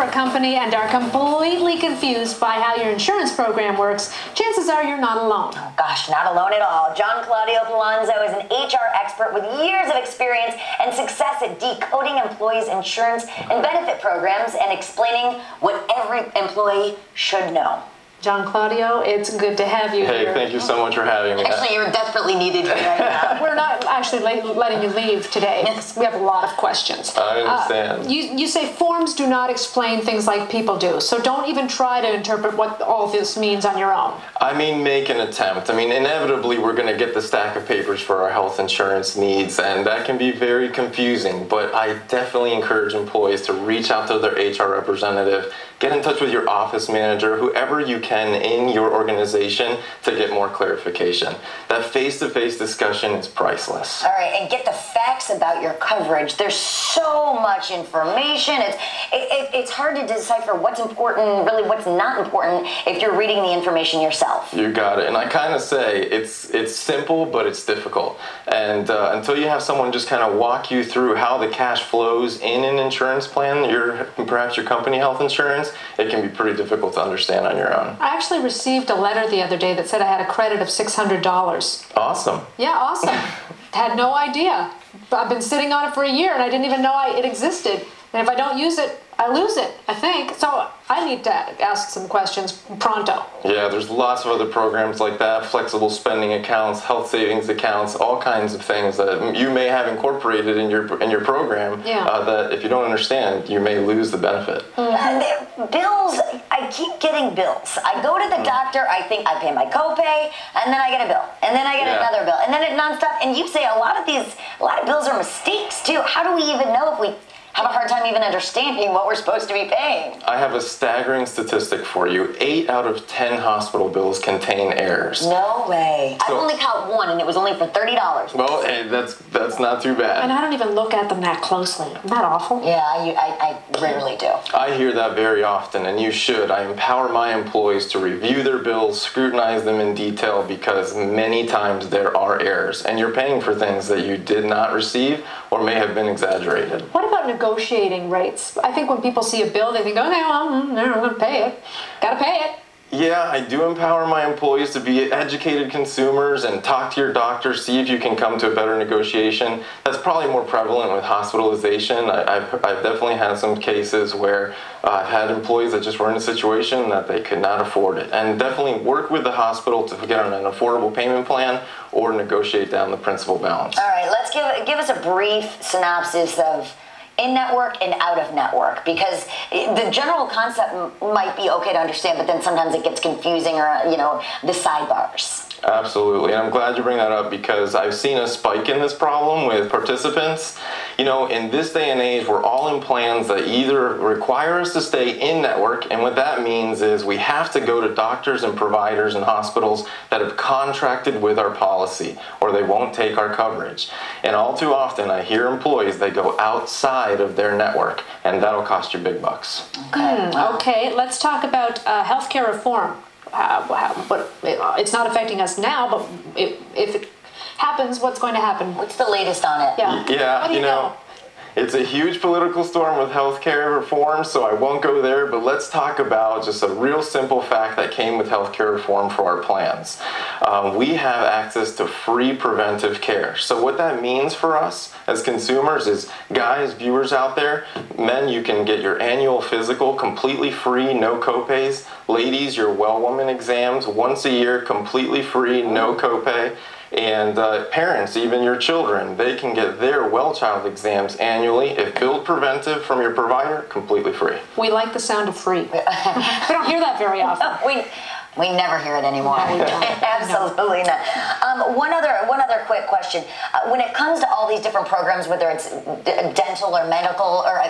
a company and are completely confused by how your insurance program works, chances are you're not alone. Oh gosh, not alone at all. Gianclaudio Planzo is an HR expert with years of experience and success at decoding employees' insurance and benefit programs and explaining what every employee should know. Gianclaudio, it's good to have you here. Hey, thank you so much for having me. Actually, you're desperately needed here right now. We're not actually letting you leave today. We have a lot of questions. I understand. You say forms do not explain things like people do, so don't even try to interpret what all this means on your own. I mean, make an attempt. I mean, inevitably, we're going to get the stack of papers for our health insurance needs, and that can be very confusing, but I definitely encourage employees to reach out to their HR representative, get in touch with your office manager, whoever you can in your organization to get more clarification. That face-to-face discussion is priceless. All right, and get the facts about your coverage. There's so much information. It's hard to decipher what's important, really what's not important, if you're reading the information yourself. You got it. And I kind of say it's simple, but it's difficult. And until you have someone just kind of walk you through how the cash flows in an insurance plan, perhaps your company health insurance, it can be pretty difficult to understand on your own. I actually received a letter the other day that said I had a credit of $600. Awesome. Yeah, awesome. Had no idea. I've been sitting on it for a year and I didn't even know it existed. And if I don't use it, I lose it, I think. So I need to ask some questions pronto. Yeah, there's lots of other programs like that, flexible spending accounts, health savings accounts, all kinds of things that you may have incorporated in your program that if you don't understand, you may lose the benefit. Bills, I keep getting bills. I go to the doctor, I think I pay my copay, and then I get a bill, and then I get another bill, and then it nonstop. And you say a lot of bills are mistakes too. How do we even know if we have a hard time even understanding what we're supposed to be paying? I have a staggering statistic for you. 8 out of 10 hospital bills contain errors. No way. So, I've only caught one, and it was only for $30. Well, hey, that's not too bad. And I don't even look at them that closely. Isn't that awful? Yeah, I rarely do. I hear that very often, and you should. I empower my employees to review their bills, scrutinize them in detail, because many times there are errors, and you're paying for things that you did not receive or may have been exaggerated. What about negotiating rates? I think when people see a bill, they think, okay, well, I'm going to pay it. Got to pay it. Yeah, I do empower my employees to be educated consumers and talk to your doctor, see if you can come to a better negotiation. That's probably more prevalent with hospitalization. I've definitely had some cases where I've had employees that just were in a situation that they could not afford it. And definitely work with the hospital to get on an affordable payment plan or negotiate down the principal balance. All right, let's give us a brief synopsis of in-network and out-of-network, because the general concept might be okay to understand, but then sometimes it gets confusing, or, the sidebars. Absolutely, and I'm glad you bring that up, because I've seen a spike in this problem with participants. In this day and age, we're all in plans that either require us to stay in network, and what that means is we have to go to doctors and providers and hospitals that have contracted with our policy, or they won't take our coverage. And all too often, I hear employees, they go outside of their network, and that'll cost you big bucks. Okay, let's talk about healthcare reform. But it's not affecting us now, but if it happens, what's going to happen? What's the latest on it? Yeah, you know, it's a huge political storm with healthcare reform, so I won't go there, but let's talk about just a real simple fact that came with healthcare reform for our plans. We have access to free preventive care. So what that means for us as consumers is, guys, viewers out there, men, you can get your annual physical completely free, no copays. Ladies, your well woman exams once a year, completely free, no copay. And parents, even your children, they can get their well child exams annually, if billed preventive from your provider, completely free. We like the sound of free. We don't hear that very often. We never hear it anymore. No, we don't. Absolutely not. One other quick question. When it comes to all these different programs, whether it's dental or medical, or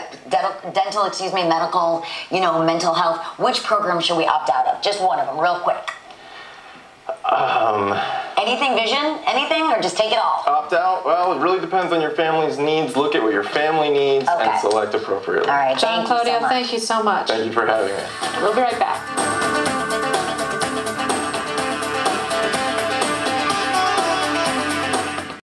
medical, mental health, which program should we opt out of? Just one of them, real quick. Anything vision? Anything? Or just take it all? Opt out? Well, it really depends on your family's needs. Look at what your family needs and select appropriately. All right. Gianclaudio, thank you so much. Thank you for having me. We'll be right back.